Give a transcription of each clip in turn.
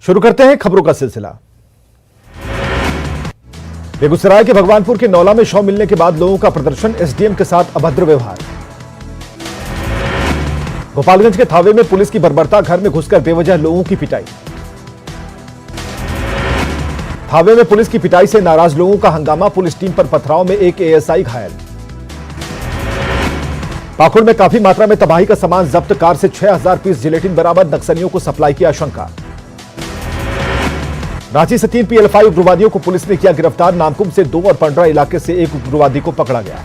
शुरू करते हैं खबरों का सिलसिला। बेगूसराय के भगवानपुर के नौला में शव मिलने के बाद लोगों का प्रदर्शन, एसडीएम के साथ अभद्र व्यवहार। गोपालगंज के थावे में पुलिस की बर्बरता, घर में घुसकर बेवजह लोगों की पिटाई। थावे में पुलिस की पिटाई से नाराज लोगों का हंगामा, पुलिस टीम पर पथराव में एक एएसआई घायल। पाकुड़ में काफी मात्रा में तबाही का सामान जब्त, कार से 6000 पीस जिलेटिन बरामद, नक्सलियों को सप्लाई की आशंका। रांची से 3 पीएलएफआई उग्रवादियों को पुलिस ने किया गिरफ्तार, नामकुम से 2 और पंडरा इलाके से एक उग्रवादी को पकड़ा गया।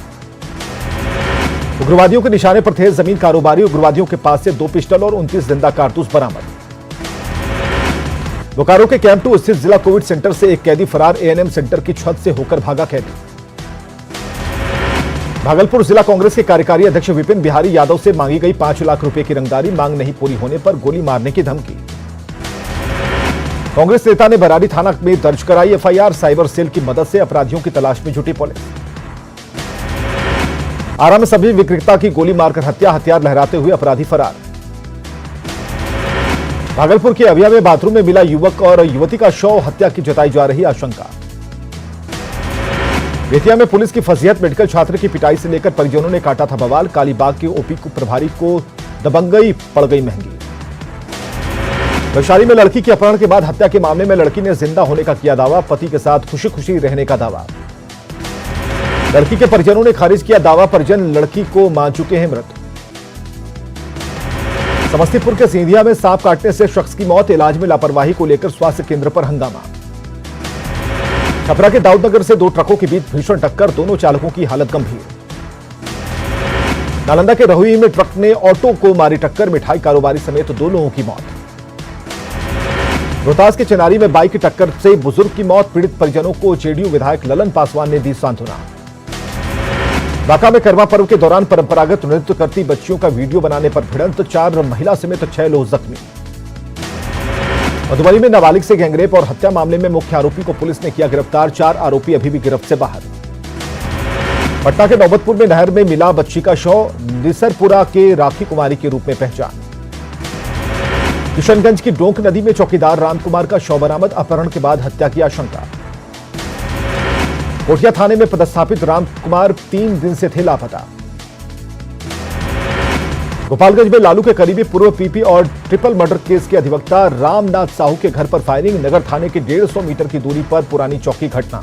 उग्रवादियों के निशाने पर थे जमीन कारोबारी, उग्रवादियों के पास से 2 पिस्टल और 29 जिंदा कारतूस बरामद। बोकारो के कैंप 2 स्थित जिला कोविड सेंटर से एक कैदी फरार, एएनएम सेंटर की छत से होकर भागा कैदी। भागलपुर जिला कांग्रेस के कार्यकारी अध्यक्ष विपिन बिहारी यादव से मांगी गई 5 लाख रुपए की रंगदारी, मांग नहीं पूरी होने पर गोली मारने की धमकी। कांग्रेस नेता ने बरारी थाना में दर्ज कराई एफआईआर, साइबर सेल की मदद से अपराधियों की तलाश में जुटी पुलिस। आरा में सभी विक्रेता की गोली मारकर हत्या, हथियार लहराते हुए अपराधी फरार। भागलपुर के अविया में बाथरूम में मिला युवक और युवती का शव, हत्या की जताई जा रही आशंका। बेतिया में पुलिस की फजीहत, मेडिकल छात्र की पिटाई से लेकर परिजनों ने काटा था बवाल, कालीबाग के ओपी प्रभारी को दबंगई पड़ गई महंगी। वैशाली में लड़की के अपहरण के बाद हत्या के मामले में लड़की ने जिंदा होने का किया दावा, पति के साथ खुशी खुशी रहने का दावा। लड़की के परिजनों ने खारिज किया दावा, परिजन लड़की को मान चुके हैं मृत। समस्तीपुर के सिंधिया में सांप काटने से शख्स की मौत, इलाज में लापरवाही को लेकर स्वास्थ्य केंद्र पर हंगामा। छपरा के दाऊदनगर से 2 ट्रकों के बीच भीषण टक्कर, दोनों चालकों की हालत गंभीर। नालंदा के रहुई में ट्रक ने ऑटो को मारी टक्कर, मिठाई कारोबारी समेत 2 लोगों की मौत। रोहतास के चिनारी में बाइक की टक्कर से बुजुर्ग की मौत, पीड़ित परिजनों को जेडीयू विधायक ललन पासवान ने दी सांत्वना। बांका में करवा पर्व के दौरान परंपरागत नृत्य करती बच्चियों का वीडियो बनाने पर भिड़ंत, 4 महिला समेत 6 लोग जख्मी। मधुबनी में नाबालिग से गैंगरेप और हत्या मामले में मुख्य आरोपी को पुलिस ने किया गिरफ्तार, 4 आरोपी अभी भी गिरफ्त से बाहर। पटना के नौबतपुर में नहर में मिला बच्ची का शव, निसरपुरा के राखी कुमारी के रूप में पहचान। किशनगंज की डोंक नदी में चौकीदार रामकुमार का शव बरामद, अपहरण के बाद हत्या की आशंका। कोटिया थाने में पदस्थापित रामकुमार 3 दिन से थे लापता। गोपालगंज में लालू के करीबी पूर्व पीपी और ट्रिपल मर्डर केस के अधिवक्ता रामनाथ साहू के घर पर फायरिंग, नगर थाने के 150 मीटर की दूरी पर पुरानी चौकी घटना।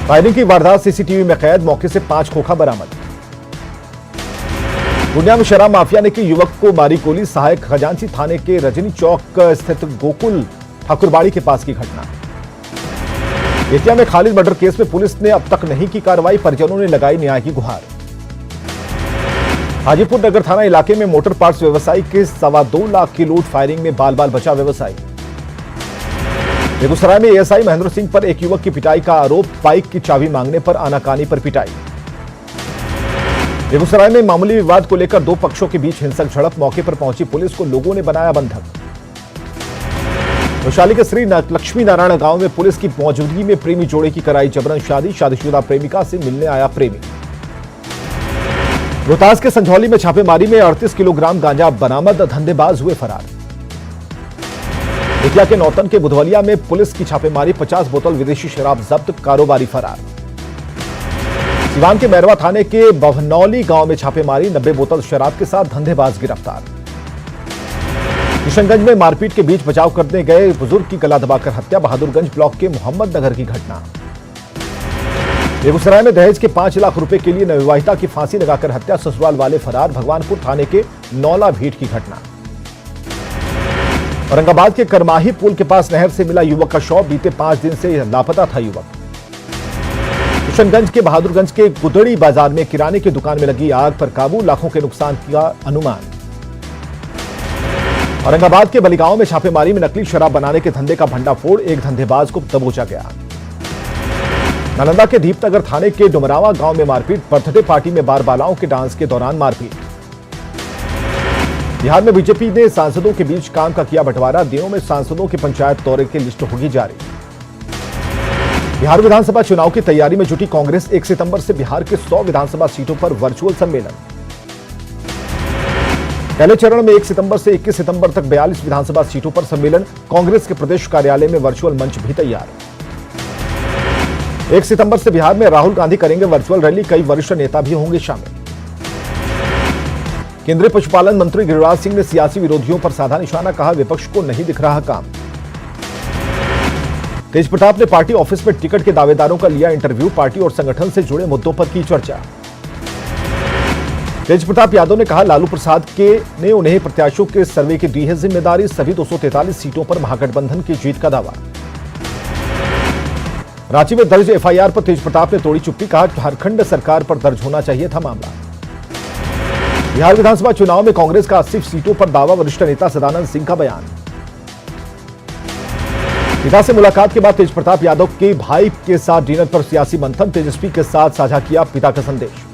फायरिंग की वारदात सीसीटीवी में कैद, मौके से 5 खोखा बरामद। पूर्णिया में शराब माफिया ने की युवक को मारी गोली, सहायक खजांची थाने के रजनी चौक स्थित गोकुल ठाकुरबाड़ी के पास की घटना। बेतिया में खालिद मर्डर केस में पुलिस ने अब तक नहीं की कार्रवाई, परिजनों ने लगाई न्याय की गुहार। हाजीपुर नगर थाना इलाके में मोटर पार्ट्स व्यवसायी के 2.25 लाख की लूट, फायरिंग में बाल बाल बचा व्यवसायी। बेगूसराय में एएसआई महेंद्र सिंह पर एक युवक की पिटाई का आरोप, बाइक की चाबी मांगने पर आनाकानी पर पिटाई। बेगूसराय में मामूली विवाद को लेकर 2 पक्षों के बीच हिंसक झड़प, मौके पर पहुंची पुलिस को लोगों ने बनाया बंधक। वैशाली के श्री लक्ष्मी नारायण गांव में पुलिस की मौजूदगी में प्रेमी जोड़े की कराई जबरन शादी, शादीशुदा प्रेमिका से मिलने आया प्रेमी। रोहतास के संझौली में छापेमारी में 38 किलोग्राम गांजा बरामद, धंधेबाज हुए फरार। बेतिया के नौतन के बुधवलिया में पुलिस की छापेमारी, 50 बोतल विदेशी शराब जब्त, कारोबारी फरार। सिवान के मैरवा थाने के बभनौली गांव में छापेमारी, 90 बोतल शराब के साथ धंधेबाज गिरफ्तार। किशनगंज में मारपीट के बीच बचाव करने गए बुजुर्ग की गला दबाकर हत्या, बहादुरगंज ब्लॉक के मोहम्मद नगर की घटना। बेगूसराय में दहेज के 5 लाख रुपए के लिए नवविवाहिता की फांसी लगाकर हत्या, ससुराल वाले फरार, भगवानपुर थाने के नौला भीट की घटना। औरंगाबाद के करमाही पुल के पास नहर से मिला युवक का शव, बीते 5 दिन से लापता था युवक। किशनगंज के बहादुरगंज के गुदड़ी बाजार में किराने की दुकान में लगी आग पर काबू, लाखों के नुकसान का अनुमान। औरंगाबाद के बलिगांव में छापेमारी में नकली शराब बनाने के धंधे का भंडाफोड़, एक धंधेबाज को दबोचा गया। नालंदा के दीपनगर थाने के डुमरावा गांव में मारपीट, बर्थडे पार्टी में बारबालाओं के डांस के दौरान मारपीट। बिहार में बीजेपी ने सांसदों के बीच काम का किया बंटवारा, दिनों में सांसदों के पंचायत दौरे की लिस्ट होगी जारी। बिहार विधानसभा चुनाव की तैयारी में जुटी कांग्रेस, 1 सितंबर से बिहार के 100 विधानसभा सीटों पर वर्चुअल सम्मेलन। पहले चरण में 1 सितंबर से 21 सितंबर तक 42 विधानसभा सीटों पर सम्मेलन। कांग्रेस के प्रदेश कार्यालय में वर्चुअल मंच भी तैयार। 1 सितंबर से बिहार में राहुल गांधी करेंगे वर्चुअल रैली, कई वरिष्ठ नेता भी होंगे शामिल। केंद्रीय पशुपालन मंत्री गिरिराज सिंह ने सियासी विरोधियों पर साधा निशाना, कहा विपक्ष को नहीं दिख रहा काम। तेज प्रताप ने पार्टी ऑफिस में टिकट के दावेदारों का लिया इंटरव्यू, पार्टी और संगठन से जुड़े मुद्दों पर की चर्चा। तेज प्रताप यादव ने कहा लालू प्रसाद ने उन्हें प्रत्याशियों के सर्वे की दी है जिम्मेदारी, सभी 243 सीटों पर महागठबंधन की जीत का दावा। रांची में दर्ज एफआईआर पर तेज प्रताप ने तोड़ी चुप्पी, कहा झारखंड सरकार पर दर्ज होना चाहिए था मामला। बिहार विधानसभा चुनाव में कांग्रेस का 80 सीटों पर दावा, वरिष्ठ नेता सदानंद सिंह का बयान। पिता से मुलाकात के बाद तेज प्रताप यादव के भाई के साथ डिनर पर सियासी मंथन, तेजस्वी के साथ साझा किया पिता का संदेश।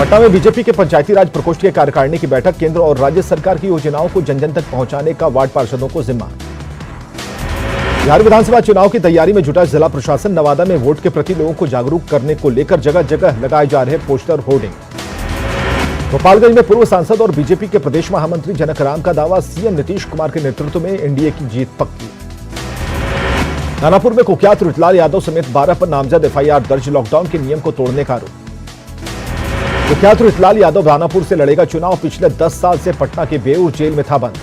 पटना में बीजेपी के पंचायती राज प्रकोष्ठ की कार्यकारिणी की बैठक, केंद्र और राज्य सरकार की योजनाओं को जन जन तक पहुंचाने का वार्ड पार्षदों को जिम्मा। बिहार विधानसभा चुनाव की तैयारी में जुटा जिला प्रशासन, नवादा में वोट के प्रति लोगों को जागरूक करने को लेकर जगह जगह लगाए जा रहे पोस्टर होर्डिंग। गोपालगंज में पूर्व सांसद और बीजेपी के प्रदेश महामंत्री जनक राम का दावा, सीएम नीतीश कुमार के नेतृत्व में एनडीए की जीत पक्की। दानापुर में कुख्यात रुतलाल यादव समेत 12 पर नामजद एफआईआर दर्ज, लॉकडाउन के नियम को तोड़ने का आरोप। कुख्यात रुतलाल यादव दानापुर से लड़ेगा चुनाव, पिछले 10 साल से पटना के बेऊर जेल में था बंद।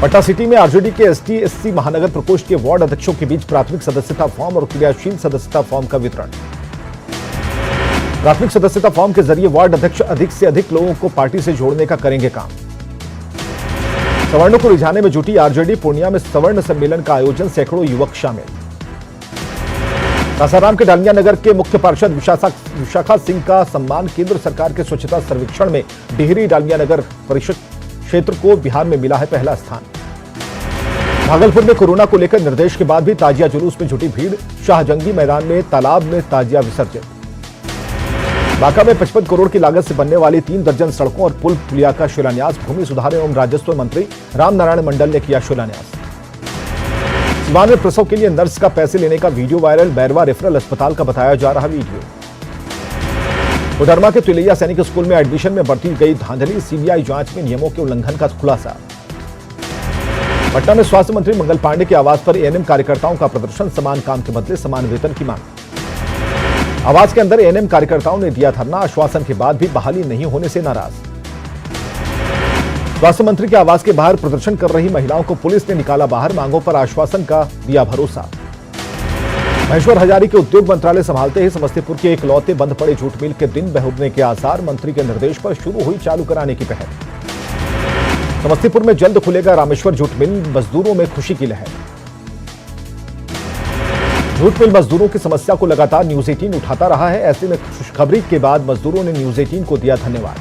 पटना सिटी में आरजेडी के एसटी/एससी महानगर प्रकोष्ठ के वार्ड अध्यक्षों के बीच प्राथमिक सदस्यता फॉर्म और क्रियाशील सदस्यता फॉर्म का वितरण। प्राथमिक सदस्यता फॉर्म के जरिए वार्ड अध्यक्ष अधिक से अधिक लोगों को पार्टी से जोड़ने का करेंगे काम। सवर्णों को रिझाने में जुटी आरजेडी, पूर्णिया में सवर्ण सम्मेलन का आयोजन, सैकड़ों युवक शामिल। सासाराम के डालिया नगर के मुख्य पार्षद विशाखा सिंह का सम्मान, केंद्र सरकार के स्वच्छता सर्वेक्षण में डिहरी डालिया नगर परिषद क्षेत्र को बिहार में मिला है पहला स्थान। भागलपुर में कोरोना को लेकर निर्देश के बाद भी ताजिया जुलूस में जुटी भीड़, शाहजंगी मैदान में तालाब में ताजिया विसर्जित। बांका में 55 करोड़ की लागत से बनने वाली 3 दर्जन सड़कों और पुल पुलिया का शिलान्यास, भूमि सुधार एवं राजस्व मंत्री रामनारायण मंडल ने किया शिलान्यास। सिवान में प्रसव के लिए नर्स का पैसे लेने का वीडियो वायरल, बैरवा रेफरल अस्पताल का बताया जा रहा वीडियो। कोडरमा के तिलैया सैनिक स्कूल में एडमिशन में बढ़ती गई धांधली, सीबीआई जांच में नियमों के उल्लंघन का खुलासा। पटना में स्वास्थ्य मंत्री मंगल पांडे के आवास पर एएनएम कार्यकर्ताओं का प्रदर्शन, समान काम के बदले समान वेतन की मांग। आवास के अंदर एएनएम कार्यकर्ताओं ने दिया धरना, आश्वासन के बाद भी बहाली नहीं होने से नाराज। स्वास्थ्य मंत्री के आवास के बाहर प्रदर्शन कर रही महिलाओं को पुलिस ने निकाला बाहर, मांगों पर आश्वासन का दिया भरोसा। महेश्वर हजारी के उद्योग मंत्रालय संभालते ही समस्तीपुर के इकलौते बंद पड़े जूट मिल के दिन बहुरने के आसार, मंत्री के निर्देश पर शुरू हुई चालू कराने की पहल। समस्तीपुर में जल्द खुलेगा रामेश्वर जूट मिल, मजदूरों में खुशी की लहर। जूट मिल मजदूरों की समस्या को लगातार न्यूज 18 उठाता रहा है, ऐसे में खुशखबरी के बाद मजदूरों ने न्यूज 18 को दिया धन्यवाद।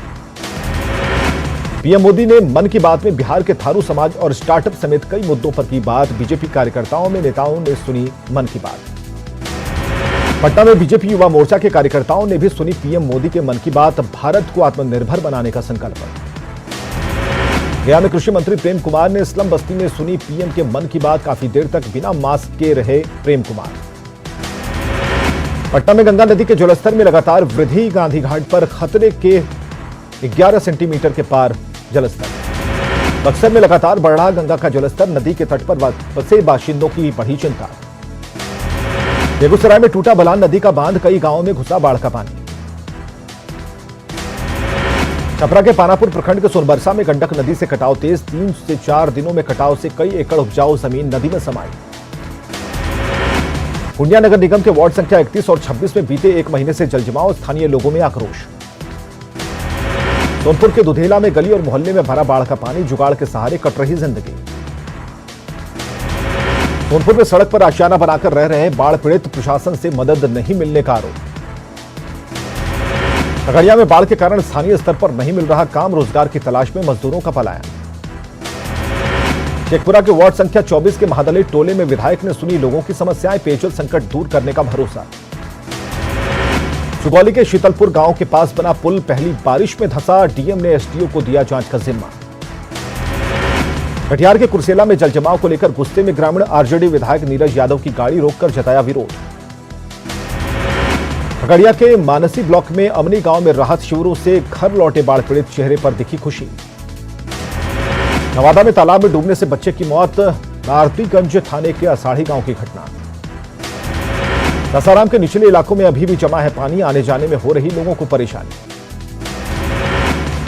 पीएम मोदी ने मन की बात में बिहार के थारू समाज और स्टार्टअप समेत कई मुद्दों पर की बात, बीजेपी कार्यकर्ताओं में नेताओं ने सुनी मन की बात। पटना में बीजेपी युवा मोर्चा के कार्यकर्ताओं ने भी सुनी पीएम मोदी के मन की बात, भारत को आत्मनिर्भर बनाने का संकल्प। गया में कृषि मंत्री प्रेम कुमार ने स्लम बस्ती में सुनी पीएम के मन की बात, काफी देर तक बिना मास्क के रहे प्रेम कुमार। पटना में गंगा नदी के जलस्तर में लगातार वृद्धि, गांधी घाट पर खतरे के 11 सेंटीमीटर के पार जलस्तर। बक्सर में लगातार बढ़ रहा गंगा का जलस्तर, नदी के तट पर बसे बाशिंदों की बढ़ी चिंता। बेगूसराय में टूटा बलान नदी का बांध, कई गांवों में घुसा बाढ़ का पानी। छपरा के पानापुर प्रखंड के सोनबरसा में गंडक नदी से कटाव तेज, 3 से 4 दिनों में कटाव से कई एकड़ उपजाऊ जमीन नदी में समाई। पूर्णिया नगर निगम के वार्ड संख्या 31 और 26 में बीते 1 महीने से जलजमाव, स्थानीय लोगों में आक्रोश। सोनपुर के दुधेला में गली और मोहल्ले में भरा बाढ़ का पानी, जुगाड़ के सहारे कट रही जिंदगी। सोनपुर में सड़क पर आशियाना बनाकर रह रहे बाढ़ पीड़ित, प्रशासन से मदद नहीं मिलने का आरोप। खगड़िया में बाढ़ के कारण स्थानीय स्तर पर नहीं मिल रहा काम, रोजगार की तलाश में मजदूरों का पलायन। शेखपुरा के वार्ड संख्या 24 के महादलित टोले में विधायक ने सुनी लोगों की समस्याएं, पेयजल संकट दूर करने का भरोसा। सुगौली के शीतलपुर गांव के पास बना पुल पहली बारिश में धंसा, डीएम ने एसडीओ को दिया जांच का जिम्मा। कटिहार के कुर्सेला में जलजमाव को लेकर गुस्से में ग्रामीण, आरजेडी विधायक नीरज यादव की गाड़ी रोककर जताया विरोध। खगड़िया के मानसी ब्लॉक में अमनी गांव में राहत शिविरों से घर लौटे बाढ़ पीड़ित चेहरे पर दिखी खुशी। नवादा में तालाब में डूबने से बच्चे की मौत, नारदीगंज थाने के असाढ़ी गांव की घटना। सासाराम के निचले इलाकों में अभी भी जमा है पानी, आने जाने में हो रही लोगों को परेशानी।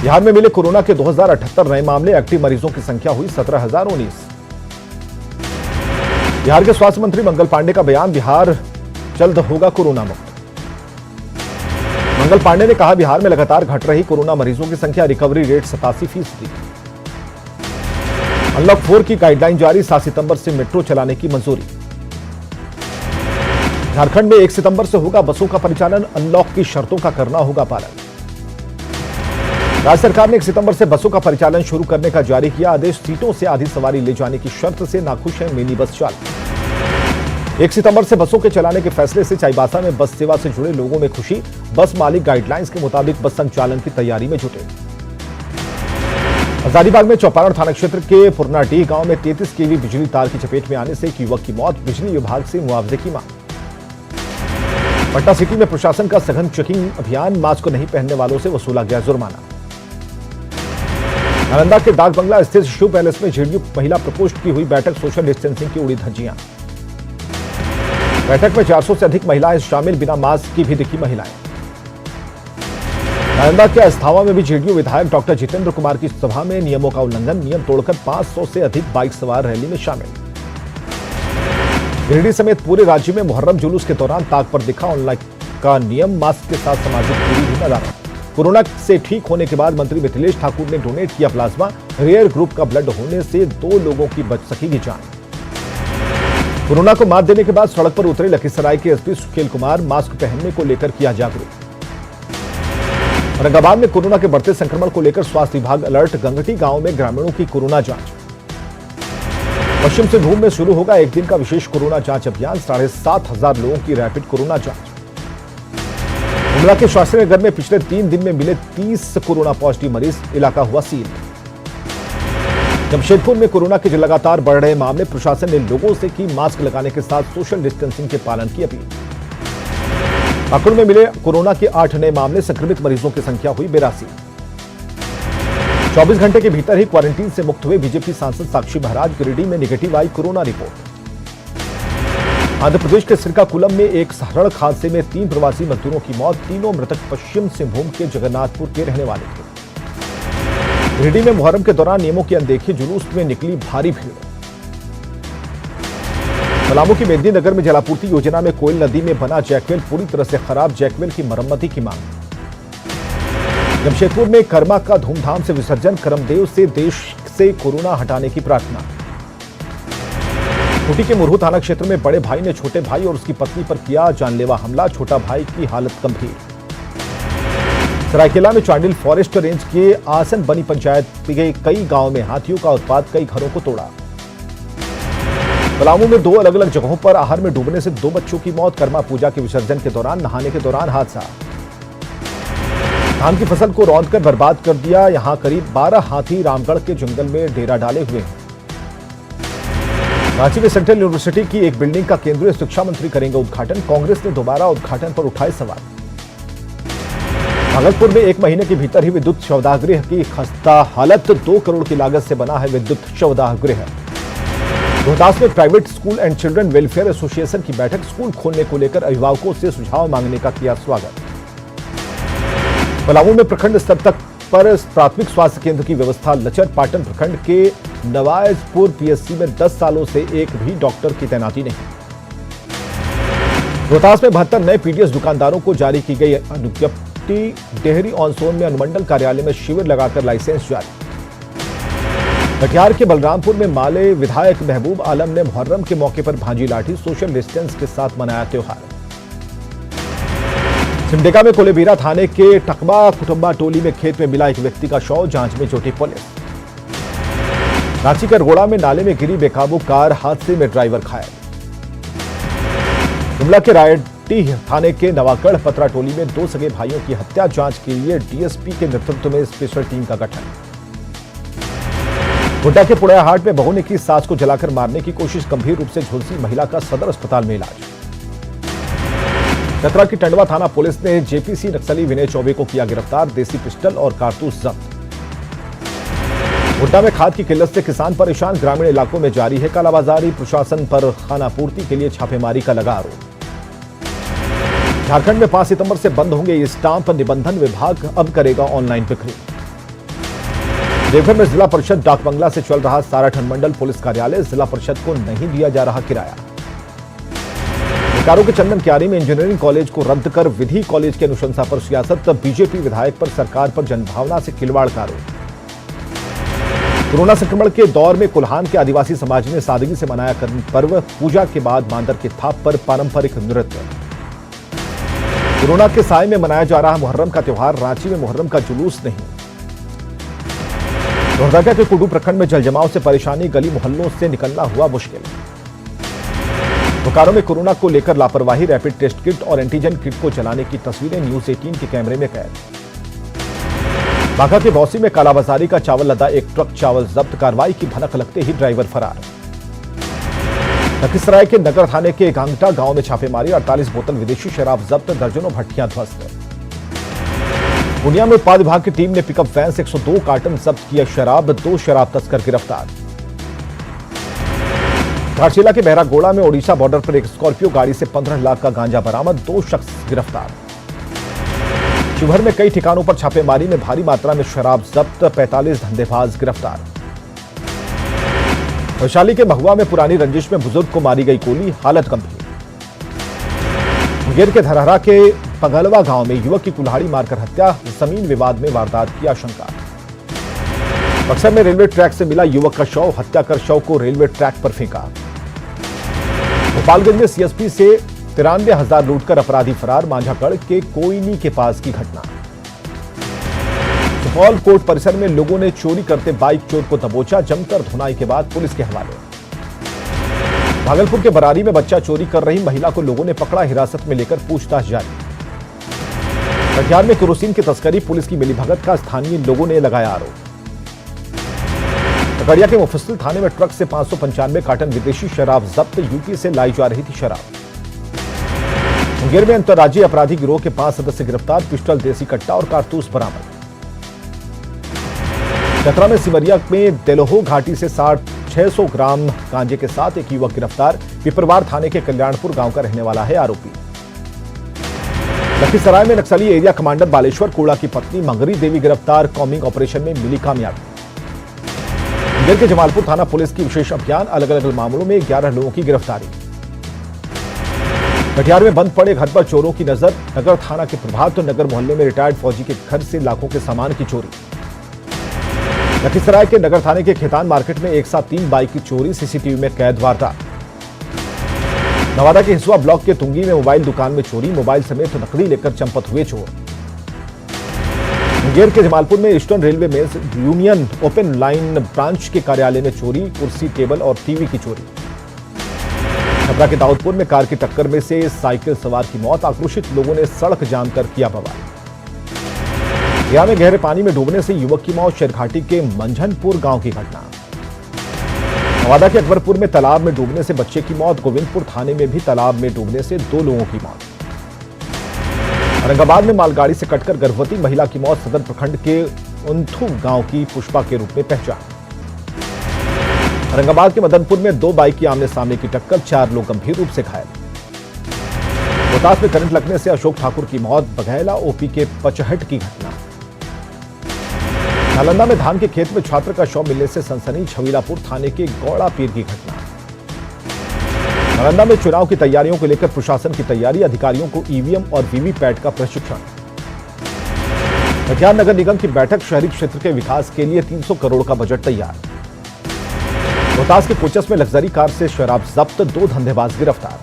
बिहार में मिले कोरोना के 2078 नए मामले, एक्टिव मरीजों की संख्या हुई 17,019। बिहार के स्वास्थ्य मंत्री मंगल पांडे का बयान, बिहार जल्द होगा कोरोना मुक्त। मंगल पांडे ने कहा, बिहार में लगातार घट रही कोरोना मरीजों की संख्या, रिकवरी रेट 87%। अनलॉक 4 की गाइडलाइन जारी, 7 सितंबर से मेट्रो चलाने की मंजूरी। झारखंड में 1 सितंबर से होगा बसों का परिचालन, अनलॉक की शर्तों का करना होगा पालन। राज्य सरकार ने 1 सितंबर से बसों का परिचालन शुरू करने का जारी किया आदेश, सीटों से आधी सवारी ले जाने की शर्त से नाखुश है मिनी बस चालक। 1 सितंबर से बसों के चलाने के फैसले से चाईबासा में बस सेवा से जुड़े लोगों में खुशी, बस मालिक गाइडलाइंस के मुताबिक बस संचालन की तैयारी में जुटे। हजारीबाग में चौपारण थाना क्षेत्र के पुरनाडीह गांव में 33 केवी बिजली तार की चपेट में आने से एक युवक की मौत, बिजली विभाग से मुआवजे की मांग। पटना सिटी में प्रशासन का सघन चेकिंग अभियान, मास्क नहीं पहनने वालों से वसूला गया जुर्माना। नालंदा के डाक बंगला स्थित शिव पैलेस में जेडीयू महिला प्रकोष्ठ की हुई बैठक, सोशल डिस्टेंसिंग की उड़ी धज्जियां। बैठक में 400 से अधिक महिलाएं शामिल, बिना मास्क की भी दिखी महिलाएं। नालंदा के अस्थावा में भी जेडीयू विधायक डॉक्टर जितेंद्र कुमार की सभा में नियमों का उल्लंघन, नियम तोड़कर 500 से अधिक बाइक सवार रैली में शामिल। गिरिडीह समेत पूरे राज्य में मुहर्रम जुलूस के दौरान ताक पर दिखा ऑनलाइन का नियम, मास्क के साथ सामाजिक दूरी भी नजर। कोरोना से ठीक होने के बाद मंत्री मिथिलेश ठाकुर ने डोनेट किया प्लाज्मा, रेयर ग्रुप का ब्लड होने से 2 लोगों की बच सकेगी जान। कोरोना को मात देने के बाद सड़क पर उतरे लखीसराय के एसपी सुशील कुमार, मास्क पहनने को लेकर किया जागरूक। औरंगाबाद में कोरोना के बढ़ते संक्रमण को लेकर स्वास्थ्य विभाग अलर्ट, गंगटी गांव में ग्रामीणों की कोरोना जांच। पश्चिम सिंहभूम में शुरू होगा 1 दिन का विशेष कोरोना जांच अभियान, 7,500 लोगों की रैपिड कोरोना जांच। गुमला के शास्त्री नगर में पिछले 3 दिन में मिले 30 कोरोना पॉजिटिव मरीज, इलाका हुआ सील। जमशेदपुर में कोरोना के लगातार बढ़ रहे मामले, प्रशासन ने लोगों से की मास्क लगाने के साथ सोशल डिस्टेंसिंग के पालन की अपील। पाकुड़ में मिले कोरोना के 8 नए मामले, संक्रमित मरीजों की संख्या हुई 82। 24 घंटे के भीतर ही क्वारंटीन से मुक्त हुए बीजेपी सांसद साक्षी महाराज, गिरिडीह में निगेटिव आई कोरोना रिपोर्ट। आंध्र प्रदेश के श्रीकाकुलम में एक सड़क हादसे में 3 प्रवासी मजदूरों की मौत, तीनों मृतक पश्चिम सिंहभूम के जगन्नाथपुर के रहने वाले थे। गिरिडीह में मुहर्रम के दौरान नियमों की अनदेखी, जुलूस में निकली भारी भीड़। पलामू की मेदिनीनगर में जलापूर्ति योजना में कोयल नदी में बना जैकवेल पूरी तरह से खराब, जैकवेल की मरम्मती की मांग। जमशेदपुर में कर्मा का धूमधाम से विसर्जन, करमदेव से देश से कोरोना हटाने की प्रार्थना। खूंटी के मुरहू थाना क्षेत्र में बड़े भाई ने छोटे भाई और उसकी पत्नी पर किया जानलेवा हमला, छोटा भाई की हालत गंभीर। सरायकेला में चांडिल फॉरेस्ट रेंज के आसन बनी पंचायत के कई गांवों में हाथियों का उत्पात, कई घरों को तोड़ा। पलामू में 2 अलग अलग जगहों पर आहर में डूबने से 2 बच्चों की मौत, कर्मा पूजा के विसर्जन के दौरान नहाने के दौरान हादसा। धान की फसल को रौंदकर बर्बाद कर दिया, यहां करीब 12 हाथी रामगढ़ के जंगल में डेरा डाले हुए हैं। रांची में सेंट्रल यूनिवर्सिटी की एक बिल्डिंग का केंद्रीय शिक्षा मंत्री करेंगे उद्घाटन, कांग्रेस ने दोबारा उद्घाटन पर उठाए सवाल। भागलपुर में 1 महीने के भीतर ही विद्युत शवदाह की खस्ता हालत, 2 करोड़ की लागत से बना है विद्युत शवदाह गृह। रोहतास में private school and children welfare association की बैठक, स्कूल खोलने को लेकर अभिभावकों से सुझाव मांगने का किया स्वागत। पलामू में प्रखंड स्तर तक पर प्राथमिक स्वास्थ्य केंद्र की व्यवस्था लचर, पाटन प्रखंड के नवाजपुर पीएससी में 10 सालों से एक भी डॉक्टर की तैनाती नहीं। रोहतास में 72 नए पीडीएस दुकानदारों को जारी की गई अनुज्ञप्ति, डेहरी ऑन सोन में अनुमंडल कार्यालय में शिविर लगाकर लाइसेंस जारी। कटिहार के बलरामपुर में माले विधायक महबूब आलम ने मुहर्रम के मौके पर भांजी लाठी, सोशल डिस्टेंस के साथ मनाया त्योहार। सिमडेगा में कोलेबीरा थाने के टकबा कुटुंबा टोली में खेत में मिला एक व्यक्ति का शव, जांच में जुटी पुलिस। रांची के अरगोड़ा में नाले में गिरी बेकाबू कार, हादसे में ड्राइवर घायल। गुमला के रायडीह थाने के नवागढ़ पतरा टोली में 2 सगे भाइयों की हत्या, जांच के लिए डीएसपी के नेतृत्व में स्पेशल टीम का गठन। गोड्डा के पुड़ैयाहाट में बहू ने की सास को जलाकर मारने की कोशिश, गंभीर रूप से झुलसी महिला का सदर अस्पताल में इलाज। चतरा की टंडवा थाना पुलिस ने जेपीसी नक्सली विनय चौबे को किया गिरफ्तार, देसी पिस्टल और कारतूस जब्त। भुट्टा में खाद की किल्लत से किसान परेशान, ग्रामीण इलाकों में जारी है कालाबाजारी, प्रशासन पर खानापूर्ति के लिए छापेमारी का लगा आरोप। झारखंड में 5 सितंबर से बंद होंगे ये स्टाम्प, निबंधन विभाग अब करेगा ऑनलाइन बिक्री। देवघर में जिला परिषद डाक बंगला से चल रहा साराठन मंडल पुलिस कार्यालय, जिला परिषद को नहीं दिया जा रहा किराया। बोकारो के चंदन क्यारी में इंजीनियरिंग कॉलेज को रद्द कर विधि कॉलेज की अनुशंसा पर सियासत, बीजेपी विधायक पर सरकार पर जनभावना से खिलवाड़ का आरोप। कोरोना संक्रमण के दौर में कुल्हान के आदिवासी समाज ने सादगी से मनाया पर्व, पूजा के बाद मांदर के थाप पर पारंपरिक नृत्य। कोरोना के साए में मनाया जा रहा मुहर्रम का त्योहार, रांची में मुहर्रम का जुलूस नहीं। लोहरदगा के कुडू प्रखंड में जलजमाव से परेशानी, गली मोहल्लों से निकलना हुआ मुश्किल। बोकारो में कोरोना को लेकर लापरवाही, रैपिड टेस्ट किट और एंटीजन किट को चलाने की तस्वीरें न्यूज 18 के कैमरे में कैद। बाघा के बौसी में कालाबाजारी का चावल लदा एक ट्रक चावल जब्त, कार्रवाई की भनक लगते ही ड्राइवर फरार। लखीसराय के नगर थाने के गांगटा गांव में छापेमारी, 48 बोतल विदेशी शराब जब्त, दर्जनों भट्टियां ध्वस्त। पूर्णिया में उत्पाद विभाग की टीम ने पिकअप वैन से 102 कार्टन जब्त किया शराब, 2 शराब तस्कर गिरफ्तार। घाटशिला के बहरागोड़ा में ओडिशा बॉर्डर पर एक स्कॉर्पियो गाड़ी से 15 लाख का गांजा बरामद, 2 शख्स गिरफ्तार। शिवहर में कई ठिकानों पर छापेमारी में भारी मात्रा में शराब जब्त, 45 धंधेबाज गिरफ्तार। वैशाली के महुआ में पुरानी रंजिश में बुजुर्ग को मारी गई गोली, हालत गंभीर। मुंगेर के धरहरा के पगलवा गांव में युवक की कुल्हाड़ी मारकर हत्या, जमीन विवाद में वारदात की आशंका। बक्सर में रेलवे ट्रैक से मिला युवक का शव, हत्या कर शव को रेलवे ट्रैक पर फेंका। गोपालगंज में सीएसपी से 93,000 लूटकर अपराधी फरार, मांझागढ़ के कोयनी के पास की घटना। सुपौल कोर्ट परिसर में लोगों ने चोरी करते बाइक चोर को दबोचा, जमकर धुनाई के बाद पुलिस के हवाले। भागलपुर के बरारी में बच्चा चोरी कर रही महिला को लोगों ने पकड़ा, हिरासत में लेकर पूछताछ जारी। कटिहार में केरोसिन की तस्करी, पुलिस की मिलीभगत का स्थानीय लोगों ने लगाया आरोप। खगड़िया के मुफस्सिल थाने में ट्रक से 595 कार्टन विदेशी शराब जब्त, यूपी से लाई जा रही थी शराब। मुंगेर में अंतर्राज्यीय अपराधी गिरोह के 5 सदस्य गिरफ्तार, पिस्टल, देसी कट्टा और कारतूस बरामद। चतरा में सिमरिया में देलोहो घाटी से 600 ग्राम गांजे के साथ एक युवक गिरफ्तार, पिपरवार थाने के कल्याणपुर गांव का रहने वाला है आरोपी। लखीसराय में नक्सली एरिया कमांडर बालेश्वर कोड़ा की पत्नी मंगरी देवी गिरफ्तार, कॉम्बिंग ऑपरेशन में मिली कामयाबी। मुंगेर के जमालपुर थाना पुलिस की विशेष अभियान, अलग अलग मामलों में 11 लोगों की गिरफ्तारी। कटिहार में बंद पड़े घर पर चोरों की नजर, नगर थाना के प्रभात नगर मोहल्ले में रिटायर्ड फौजी के घर से लाखों के सामान की चोरी। लखीसराय के नगर थाने के खेतान मार्केट में एक साथ 3 बाइक की चोरी, सीसीटीवी में कैद वारदात। नवादा के हिसुआ ब्लॉक के तुंगी में मोबाइल दुकान में चोरी, मोबाइल समेत नकदी लेकर चंपत हुए चोर। मुंगेर के जमालपुर में ईस्टर्न रेलवे में यूनियन ओपन लाइन ब्रांच के कार्यालय में चोरी, कुर्सी, टेबल और टीवी की चोरी। छपरा के दाऊदपुर में कार की टक्कर में से साइकिल सवार की मौत, आक्रोशित लोगों ने सड़क जाम कर किया बवाल। गया में गहरे पानी में डूबने से युवक की मौत, शेरघाटी के मंझनपुर गांव की घटना। नवादा के अकबरपुर में तालाब में डूबने से बच्चे की मौत, गोविंदपुर थाने में भी तालाब में डूबने से 2 लोगों की मौत। औरंगाबाद में मालगाड़ी से कटकर गर्भवती महिला की मौत, सदर प्रखंड के उन्थु गांव की पुष्पा के रूप में पहचान। औरंगाबाद के मदनपुर में 2 बाइक की आमने सामने की टक्कर, 4 लोग गंभीर रूप से घायल। रोहतास में करंट लगने से अशोक ठाकुर की मौत, बघैला ओपी के पचहट की घटना। नालंदा में धान के खेत में छात्र का शव मिलने से सनसनी, छवीलापुर थाने के गौड़ा पीर की घटना। नालंदा में चुनाव की तैयारियों को लेकर प्रशासन की तैयारी, अधिकारियों को ईवीएम और वीवीपैट का प्रशिक्षण। कटिहार नगर निगम की बैठक, शहरी क्षेत्र के विकास के लिए 300 करोड़ का बजट तैयार। रोहतास के कोचस में लग्जरी कार से शराब जब्त, 2 धंधेबाज गिरफ्तार।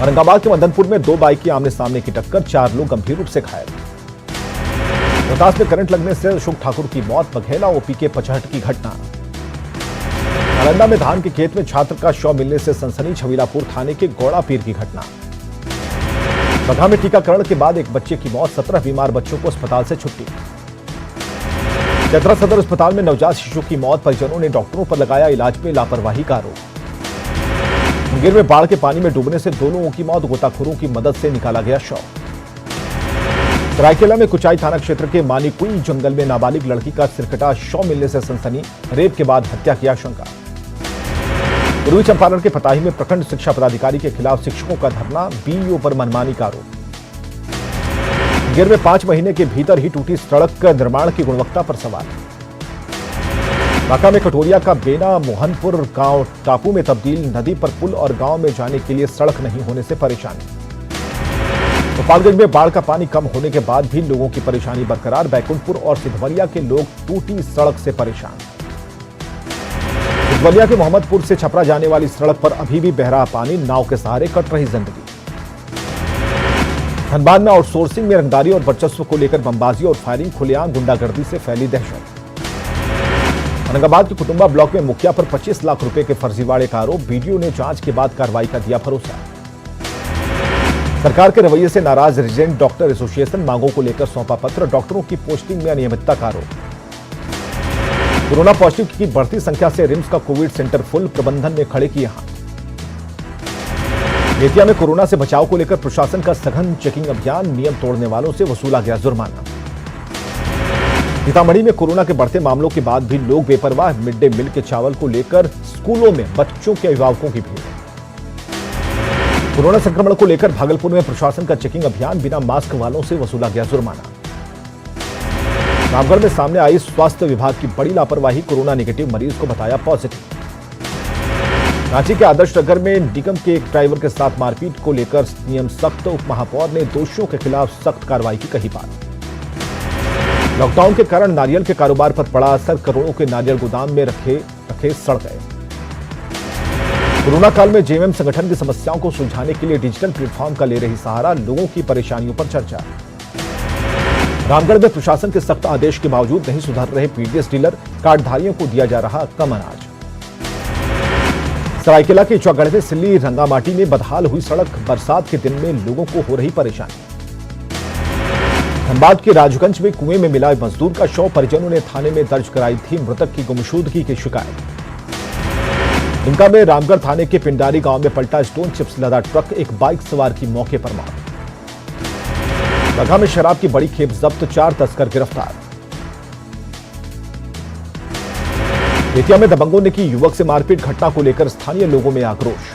औरंगाबाद के मदनपुर में 2 बाइक की आमने सामने की टक्कर, 4 लोग गंभीर रूप से घायल। रोहतास में करंट लगने से अशोक ठाकुर की मौत, बघेला ओपी के पचहट की घटना। नालंदा में धान के खेत में छात्र का शव मिलने से सनसनी, छवीलापुर थाने के गौड़ा पीर की घटना। बगहा में टीकाकरण के बाद एक बच्चे की मौत, 17 बीमार बच्चों को अस्पताल से छुट्टी। चतरा सदर अस्पताल में नवजात शिशु की मौत, परिजनों ने डॉक्टरों पर लगाया इलाज में लापरवाही का आरोप। मुंगेर में बाढ़ के पानी में डूबने से 2 लोगों की मौत, गोताखोरों की मदद से निकाला गया शव। सरायकेला में कुचाई थाना क्षेत्र के मानीकुई जंगल में नाबालिग लड़की का सिरकटा शव मिलने से सनसनी, रेप के बाद हत्या की आशंका। पूर्वी चंपारण के फताही में प्रखंड शिक्षा पदाधिकारी के खिलाफ शिक्षकों का धरना, बीईओ पर मनमानी का आरोप। मुंगेर में 5 महीने के भीतर ही टूटी सड़क का निर्माण की गुणवत्ता पर सवाल। बांका में कटोरिया का बेना मोहनपुर गांव टापू में तब्दील, नदी पर पुल और गांव में जाने के लिए सड़क नहीं होने से परेशानी। गोपालगंज में बाढ़ का पानी कम होने के बाद भी लोगों की परेशानी बरकरार, बैकुंठपुर और सिधवलिया के लोग टूटी सड़क से परेशान। सिधवलिया के मोहम्मदपुर से छपरा जाने वाली सड़क पर अभी भी बह रहा पानी, नाव के सहारे कट रही जिंदगी। धनबाद में आउटसोर्सिंग में रंगदारी और वर्चस्व को लेकर बमबाजी और फायरिंग, खुलेआम गुंडागर्दी से फैली दहशत। औरंगाबाद के कुटुंबा ब्लॉक में मुखिया पर 25 लाख रुपए के फर्जीवाड़े का आरोप, बीडीओ ने जांच के बाद कार्रवाई का दिया भरोसा। सरकार के रवैये से नाराज रेजिडेंट डॉक्टर एसोसिएशन, मांगों को लेकर सौंपा पत्र, डॉक्टरों की पोस्टिंग में अनियमितता का आरोप। कोरोना पॉजिटिव की बढ़ती संख्या से रिम्स का कोविड सेंटर फुल, प्रबंधन ने खड़े किए हाथ। बेतिया में कोरोना से बचाव को लेकर प्रशासन का सघन चेकिंग अभियान, नियम तोड़ने वालों से वसूला गया जुर्माना। सीतामढ़ी में कोरोना के बढ़ते मामलों के बाद भी लोग बेपरवाह, मिड डे मील के चावल को लेकर स्कूलों में बच्चों के अभिभावकों की भीड़। कोरोना संक्रमण को लेकर भागलपुर में प्रशासन का चेकिंग अभियान, बिना मास्क वालों से वसूला गया जुर्माना। रामगढ़ में सामने आई स्वास्थ्य विभाग की बड़ी लापरवाही, कोरोना नेगेटिव मरीज को बताया पॉजिटिव। रांची के आदर्श नगर में निगम के एक ड्राइवर के साथ मारपीट को लेकर नियम सख्त, उप महापौर ने दोषियों के खिलाफ सख्त कार्रवाई की कही बात। लॉकडाउन के कारण नारियल के कारोबार पर पड़ा असर, करोड़ों के नारियल गोदाम में रखे सड़ गए। कोरोना काल में जेएमएम संगठन की समस्याओं को सुलझाने के लिए डिजिटल प्लेटफॉर्म का ले रही सहारा, लोगों की परेशानियों पर चर्चा। रामगढ़ में प्रशासन के सख्त आदेश के बावजूद नहीं सुधर रहे पीडीएस डीलर, कार्डधारियों को दिया जा रहा कम अनाज। सरायकेला के चौगढ़ में सिल्ली रंगामाटी में बदहाल हुई सड़क, बरसात के दिन में लोगों को हो रही परेशानी। धनबाद के राजगंज में कुएं में मिला मजदूर का शव, परिजनों ने थाने में दर्ज कराई थी मृतक की गुमशुदगी की शिकायत। दुमका में रामगढ़ थाने के पिंडारी गांव में पलटा स्टोन चिप्स लदा ट्रक, एक बाइक सवार की मौके पर मौत। बगहा में शराब की बड़ी खेप जब्त, 4 तस्कर गिरफ्तार। बेतिया में दबंगों ने की युवक से मारपीट, घटना को लेकर स्थानीय लोगों में आक्रोश।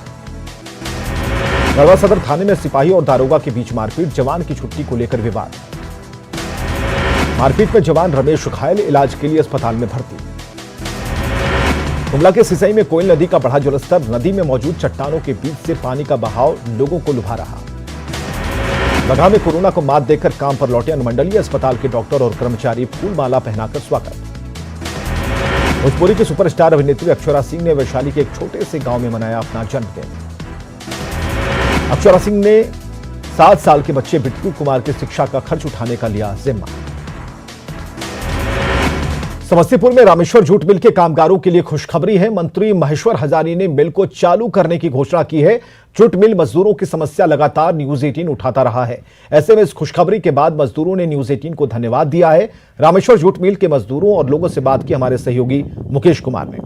गढ़वा सदर थाने में सिपाही और दारोगा के बीच मारपीट, जवान की छुट्टी को लेकर विवाद। मारपीट में जवान रमेश घायल, इलाज के लिए अस्पताल में भर्ती। गुमला के सिसई में कोयल नदी का बढ़ा जलस्तर, नदी में मौजूद चट्टानों के बीच से पानी का बहाव लोगों को लुभा रहा। बगहा में कोरोना को मात देकर काम पर लौटे अनुमंडलीय अस्पताल के डॉक्टर और कर्मचारी, फूलमाला पहनाकर स्वागत। भोजपुरी की सुपरस्टार अभिनेत्री अक्षरा सिंह ने वैशाली के एक छोटे से गांव में मनाया अपना जन्मदिन। अक्षरा सिंह ने 7 साल के बच्चे बिट्टू कुमार की शिक्षा का खर्च उठाने का लिया जिम्मा। समस्तीपुर में रामेश्वर जूट मिल के कामगारों के लिए खुशखबरी है, मंत्री महेश्वर हजारी ने मिल को चालू करने की घोषणा की है। जूट मिल मजदूरों की समस्या लगातार न्यूज 18 उठाता रहा है। ऐसे में इस खुशखबरी के बाद मजदूरों ने न्यूज 18 को धन्यवाद दिया है। रामेश्वर जूट मिल के मजदूरों और लोगों से बात की हमारे सहयोगी मुकेश कुमार ने।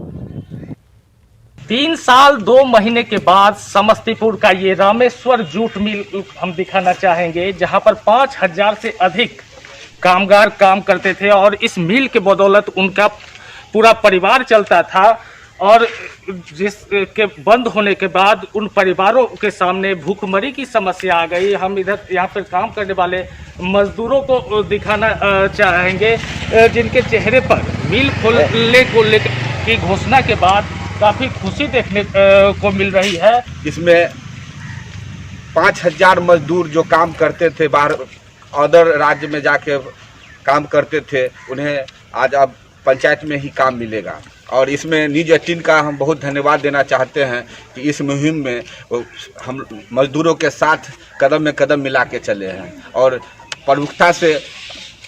3 साल 2 महीने के बाद समस्तीपुर का ये रामेश्वर जूट मिल हम दिखाना चाहेंगे, जहां पर 5000 से अधिक कामगार काम करते थे और इस मिल के बदौलत उनका पूरा परिवार चलता था। और जिसके बंद होने के बाद उन परिवारों के सामने भूखमरी की समस्या आ गई। हम इधर यहाँ पर काम करने वाले मजदूरों को दिखाना चाहेंगे, जिनके चेहरे पर मिल खोलने को लेकर की घोषणा के बाद काफ़ी खुशी देखने को मिल रही है। इसमें 5000 मजदूर जो काम करते थे, बाहर अदर राज्य में जाके काम करते थे, उन्हें आज अब पंचायत में ही काम मिलेगा। और इसमें न्यूज 18 का हम बहुत धन्यवाद देना चाहते हैं कि इस मुहिम में हम मजदूरों के साथ कदम में कदम मिला के चले हैं और प्रमुखता से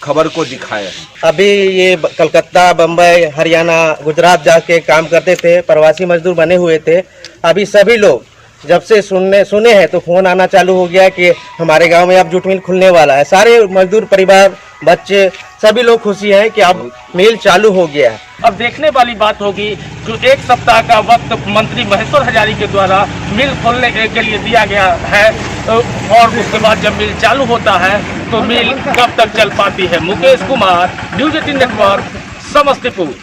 खबर को दिखाए हैं। अभी ये कलकत्ता, बम्बई, हरियाणा, गुजरात जाके काम करते थे, प्रवासी मजदूर बने हुए थे। अभी सभी लोग जब से सुने हैं तो फोन आना चालू हो गया कि हमारे गांव में अब जूट मिल खुलने वाला है। सारे मजदूर परिवार, बच्चे, सभी लोग खुशी हैं कि अब मिल चालू हो गया है। अब देखने वाली बात होगी, जो 1 सप्ताह का वक्त मंत्री महेश्वर हजारी के द्वारा मिल खोलने के लिए दिया गया है, और उसके बाद जब मिल चालू होता है तो मिल कब तक चल पाती है। Mukesh Kumar, news 18 network, Samastipur.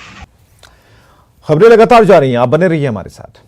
खबरें लगातार जारी हैं, आप बने रहिए हमारे साथ।